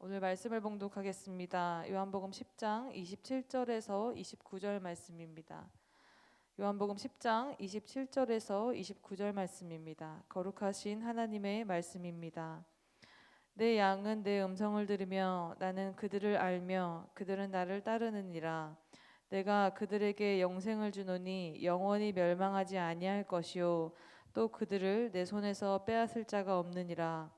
오늘 말씀을 봉독하겠습니다. 요한복음 10장 27절에서 29절 말씀입니다. 요한복음 10장 27절에서 29절 말씀입니다. 거룩하신 하나님의 말씀입니다. 내 양은 내 음성을 들으며 나는 그들을 알며 그들은 나를 따르느니라. 내가 그들에게 영생을 주노니 영원히 멸망하지 아니할 것이요 또 그들을 내 손에서 빼앗을 자가 없느니라.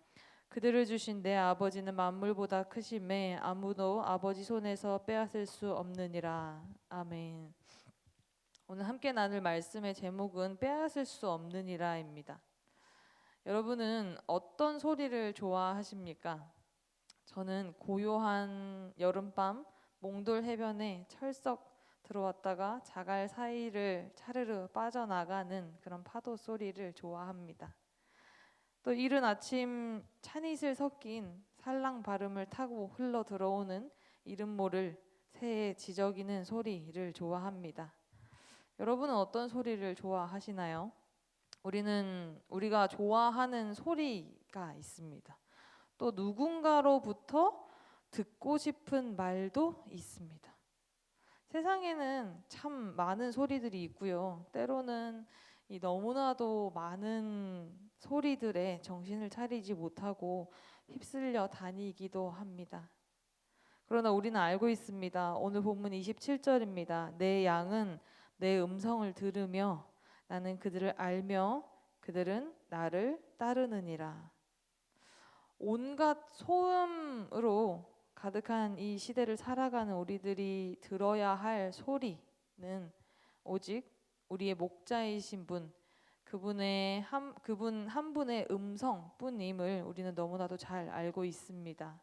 그들을 주신 내 아버지는 만물보다 크심에 아무도 아버지 손에서 빼앗을 수 없느니라. 아멘. 오늘 함께 나눌 말씀의 제목은 빼앗을 수 없느니라입니다. 여러분은 어떤 소리를 좋아하십니까? 저는 고요한 여름밤 몽돌 해변에 철썩 들어왔다가 자갈 사이를 차르르 빠져나가는 그런 파도 소리를 좋아합니다. 또 이른 아침 찬이슬 섞인 살랑 발음을 타고 흘러 들어오는 이름 모를 새의 지저귀는 소리를 좋아합니다. 여러분은 어떤 소리를 좋아하시나요? 우리가 좋아하는 소리가 있습니다. 또 누군가로부터 듣고 싶은 말도 있습니다. 세상에는 참 많은 소리들이 있고요. 때로는 이 너무나도 많은 소리들에 정신을 차리지 못하고 휩쓸려 다니기도 합니다. 그러나 우리는 알고 있습니다. 오늘 본문 27절입니다. 내 양은 내 음성을 들으며 나는 그들을 알며 그들은 나를 따르느니라. 온갖 소음으로 가득한 이 시대를 살아가는 우리들이 들어야 할 소리는 오직 우리의 목자이신 그분 한 분의 음성뿐임을 우리는 너무나도 잘 알고 있습니다.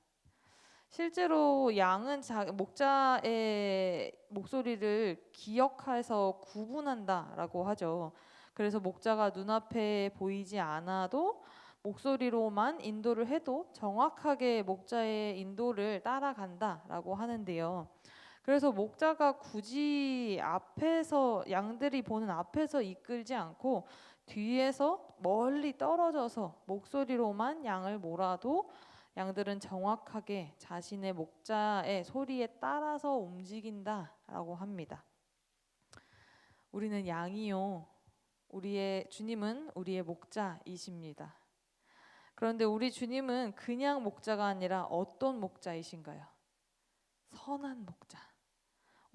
실제로 양은 목자의 목소리를 기억해서 구분한다라고 하죠. 그래서 목자가 눈앞에 보이지 않아도 목소리로만 인도를 해도 정확하게 목자의 인도를 따라간다라고 하는데요. 그래서 목자가 굳이 앞에서 양들이 보는 앞에서 이끌지 않고 뒤에서 멀리 떨어져서 목소리로만 양을 몰아도 양들은 정확하게 자신의 목자의 소리에 따라서 움직인다라고 합니다. 우리는 양이요. 우리의 주님은 우리의 목자이십니다. 그런데 우리 주님은 그냥 목자가 아니라 어떤 목자이신가요? 선한 목자.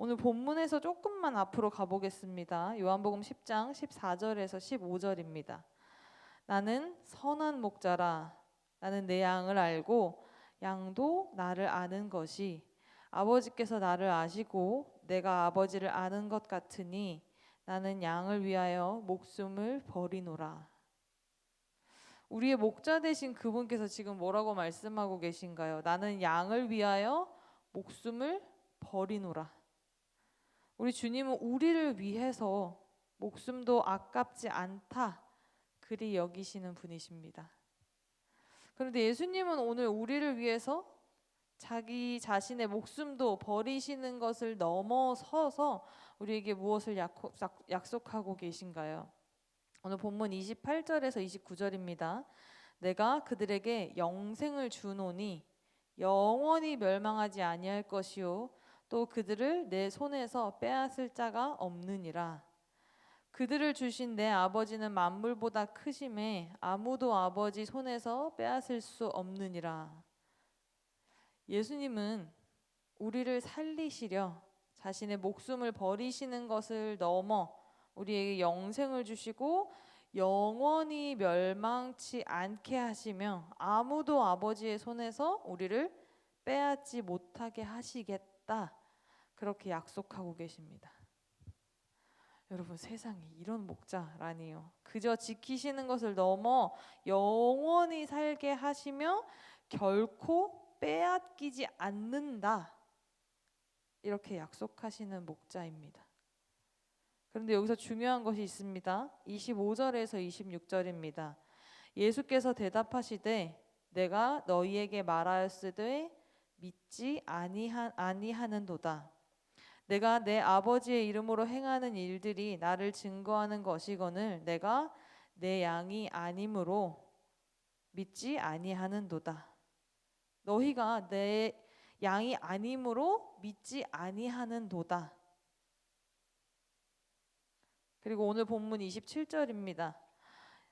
오늘 본문에서 조금만 앞으로 가보겠습니다. 요한복음 10장 14절에서 15절입니다. 나는 선한 목자라. 나는 내 양을 알고 양도 나를 아는 것이 아버지께서 나를 아시고 내가 아버지를 아는 것 같으니 나는 양을 위하여 목숨을 버리노라. 우리의 목자 되신 그분께서 지금 뭐라고 말씀하고 계신가요? 나는 양을 위하여 목숨을 버리노라. 우리 주님은 우리를 위해서 목숨도 아깝지 않다 그리 여기시는 분이십니다. 그런데 예수님은 오늘 우리를 위해서 자기 자신의 목숨도 버리시는 것을 넘어서서 우리에게 무엇을 약속하고 계신가요? 오늘 본문 28절에서 29절입니다. 내가 그들에게 영생을 주노니 영원히 멸망하지 아니할 것이요 또 그들을 내 손에서 빼앗을 자가 없느니라. 그들을 주신 내 아버지는 만물보다 크심에 아무도 아버지 손에서 빼앗을 수 없느니라. 예수님은 우리를 살리시려 자신의 목숨을 버리시는 것을 넘어 우리에게 영생을 주시고 영원히 멸망치 않게 하시며 아무도 아버지의 손에서 우리를 빼앗지 못하게 하시겠다. 그렇게 약속하고 계십니다. 여러분, 세상에 이런 목자라니요. 그저 지키시는 것을 넘어 영원히 살게 하시며 결코 빼앗기지 않는다. 이렇게 약속하시는 목자입니다. 그런데 여기서 중요한 것이 있습니다. 25절에서 26절입니다. 예수께서 대답하시되 내가 너희에게 말하였으되 믿지 아니하는도다. 내가 내 아버지의 이름으로 행하는 일들이 나를 증거하는 것이거늘 내가 내 양이 아니므로 믿지 아니하는도다. 너희가 내 양이 아니므로 믿지 아니하는도다. 그리고 오늘 본문 27절입니다.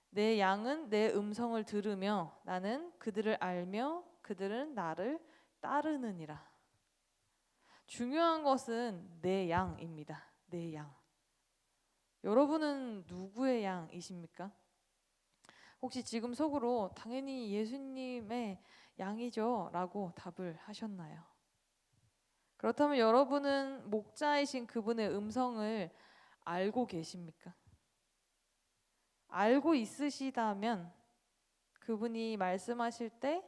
내 양은 내 음성을 들으며 나는 그들을 알며 그들은 나를 따르느니라. 중요한 것은 내 양입니다. 내 양. 여러분은 누구의 양이십니까? 혹시 지금 속으로 당연히 예수님의 양이죠 라고 답을 하셨나요? 그렇다면 여러분은 목자이신 그분의 음성을 알고 계십니까? 알고 있으시다면 그분이 말씀하실 때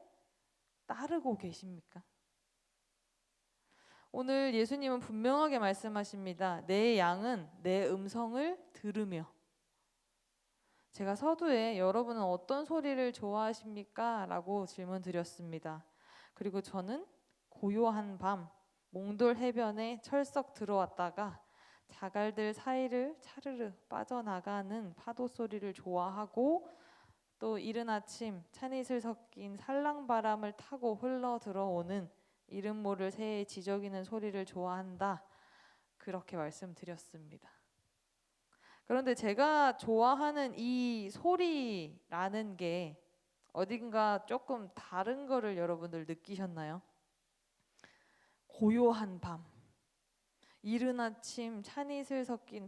따르고 계십니까? 오늘 예수님은 분명하게 말씀하십니다. 내 양은 내 음성을 들으며. 제가 서두에 여러분은 어떤 소리를 좋아하십니까? 라고 질문 드렸습니다. 그리고 저는 고요한 밤 몽돌 해변에 철썩 들어왔다가 자갈들 사이를 차르르 빠져나가는 파도 소리를 좋아하고 또 이른 아침 찬이슬 섞인 살랑바람을 타고 흘러 들어오는 이름 모를 새의 지저귀는 소리를 좋아한다. 그렇게 말씀드렸습니다. 그런데 제가 좋아하는 이 소리라는 게 어딘가 조금 다른 거를 여러분들 느끼셨나요? 고요한 밤, 이른 아침 찬이슬 섞인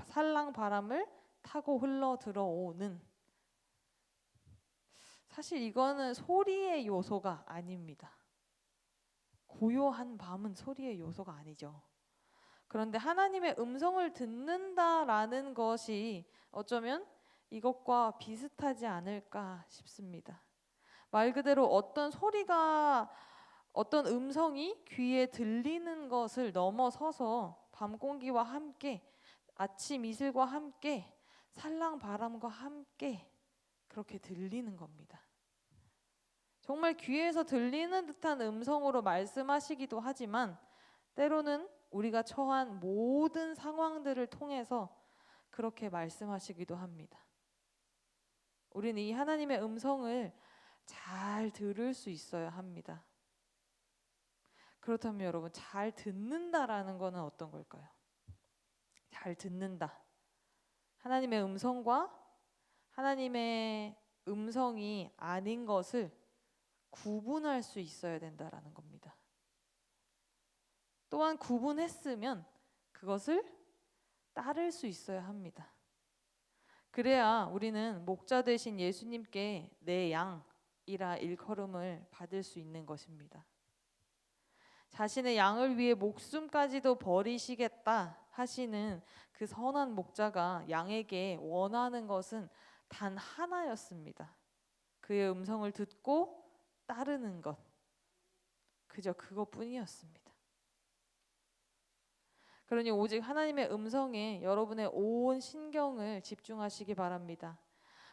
살랑 바람을 타고 흘러 들어오는, 사실 이거는 소리의 요소가 아닙니다. 고요한 밤은 소리의 요소가 아니죠. 그런데 하나님의 음성을 듣는다라는 것이 어쩌면 이것과 비슷하지 않을까 싶습니다. 말 그대로 어떤 소리가, 어떤 음성이 귀에 들리는 것을 넘어서서 밤 공기와 함께, 아침 이슬과 함께, 살랑 바람과 함께 그렇게 들리는 겁니다. 정말 귀에서 들리는 듯한 음성으로 말씀하시기도 하지만 때로는 우리가 처한 모든 상황들을 통해서 그렇게 말씀하시기도 합니다. 우리는 이 하나님의 음성을 잘 들을 수 있어야 합니다. 그렇다면 여러분, 잘 듣는다라는 것은 어떤 걸까요? 잘 듣는다. 하나님의 음성과 하나님의 음성이 아닌 것을 구분할 수 있어야 된다라는 겁니다. 또한 구분했으면 그것을 따를 수 있어야 합니다. 그래야 우리는 목자 되신 예수님께 내 양이라 일컬음을 받을 수 있는 것입니다. 자신의 양을 위해 목숨까지도 버리시겠다 하시는 그 선한 목자가 양에게 원하는 것은 단 하나였습니다. 그의 음성을 듣고 따르는 것. 그저 그것뿐이었습니다. 그러니 오직 하나님의 음성에 여러분의 온 신경을 집중하시기 바랍니다.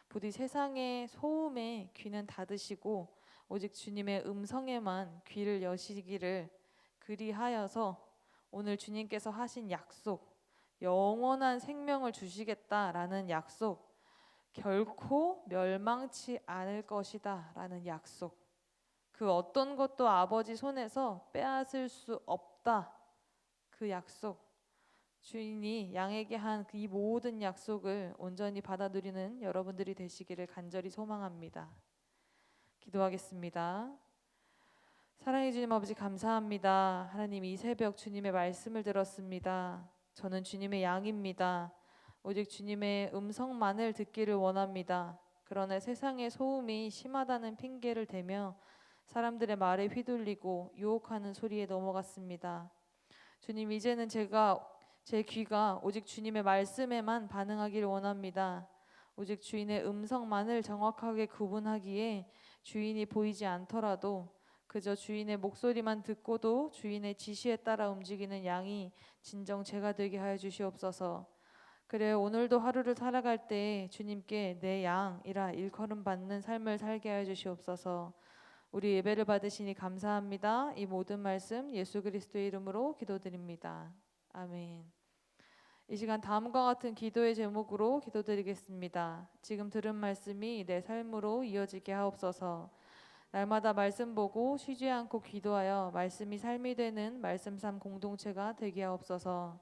부디 세상의 소음에 귀는 닫으시고 오직 주님의 음성에만 귀를 여시기를 그리하여서 오늘 주님께서 하신 약속, 영원한 생명을 주시겠다라는 약속, 결코 멸망치 않을 것이다 라는 약속, 그 어떤 것도 아버지 손에서 빼앗을 수 없다, 그 약속, 주인이 양에게 한 이 모든 약속을 온전히 받아 누리는 여러분들이 되시기를 간절히 소망합니다. 기도하겠습니다. 사랑해 주님 아버지, 감사합니다. 하나님, 이 새벽 주님의 말씀을 들었습니다. 저는 주님의 양입니다. 오직 주님의 음성만을 듣기를 원합니다. 그러나 세상의 소음이 심하다는 핑계를 대며 사람들의 말에 휘둘리고 유혹하는 소리에 넘어갔습니다. 주님, 이제는 제 귀가 오직 주님의 말씀에만 반응하기를 원합니다. 오직 주인의 음성만을 정확하게 구분하기에 주인이 보이지 않더라도 그저 주인의 목소리만 듣고도 주인의 지시에 따라 움직이는 양이 진정 제가 되게 하여 주시옵소서. 그래 오늘도 하루를 살아갈 때 주님께 내 양이라 일컬음 받는 삶을 살게 하여 주시옵소서. 우리 예배를 받으시니 감사합니다. 이 모든 말씀 예수 그리스도의 이름으로 기도드립니다. 아멘. 이 시간 다음과 같은 기도의 제목으로 기도드리겠습니다. 지금 들은 말씀이 내 삶으로 이어지게 하옵소서. 날마다 말씀 보고 쉬지 않고 기도하여 말씀이 삶이 되는 말씀 삶 공동체가 되게 하옵소서.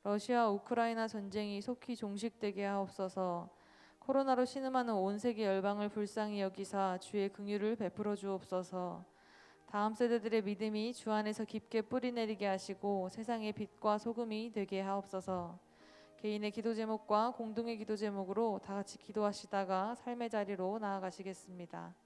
러시아 우크라이나 전쟁이 속히 종식되게 하옵소서. 코로나로 신음하는 온 세계 열방을 불쌍히 여기사 주의 긍휼을 베풀어 주옵소서. 다음 세대들의 믿음이 주 안에서 깊게 뿌리내리게 하시고 세상의 빛과 소금이 되게 하옵소서. 개인의 기도 제목과 공동의 기도 제목으로 다 같이 기도하시다가 삶의 자리로 나아가시겠습니다.